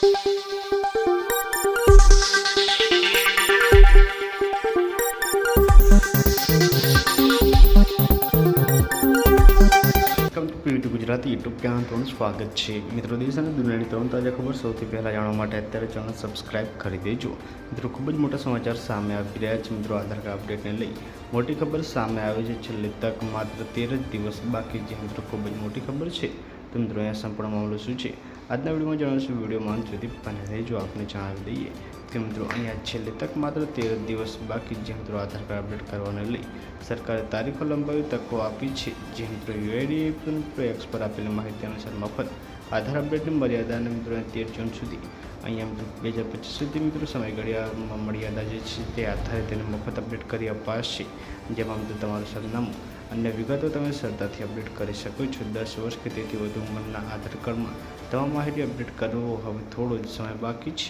Pvt Gujarati YouTube channel પર સ્વાગત છે। મિત્રો, દેશ અને દુનિયાની ત્રણ તાજા ખબર સૌથી પહેલાં જાણવા માટે અત્યારે ચેનલ સબસ્ક્રાઇબ કરી દેજો। મિત્રો, ખૂબ જ મોટા સમાચાર સામે આવી રહ્યા છે। મિત્રો, આધાર કાર્ડ અપડેટને લઈ મોટી ખબર સામે આવી છે। છેલ્લે તક માત્ર 13 જ દિવસ બાકી છે। મિત્રો, ખૂબ જ મોટી ખબર છે। તો મિત્રો, અહીંયા સંપૂર્ણ મામલો શું છે આજના વિડીયોમાં જણાવશું। વિડીયોમાં અંત સુધી બને રહેજો। આપણે જણાવી દઈએ કે મિત્રો, અહીંયા છેલ્લે તક માત્ર 13 દિવસ બાકી છે। મિત્રો, આધાર કાર્ડ અપડેટ કરવાને લઈ સરકારે તારીખો લંબાવી તકો આપી છે। જે મિત્રો યુઆઈડીએઆઈ એક્સ પર આપેલી માહિતી અનુસાર મફત આધાર અપડેટની મર્યાદાને મિત્રો 13 જૂન સુધી અહીંયા મિત્રો 2025 સુધી મિત્રો સમયગાળામાં મર્યાદા જે છે તે આધારે તેને મફત અપડેટ કરી અપાશે। જેમાં મિત્રો તમારું સરનામું અન્ય વિગતો તમે સરળતાથી અપડેટ કરી શકો છો। 10 વર્ષ કે તેથી વધુ ઉંમરના આધાર કાર્ડમાં તમામ માહિતી અપડેટ કરવો હવે થોડો જ સમય બાકી છે।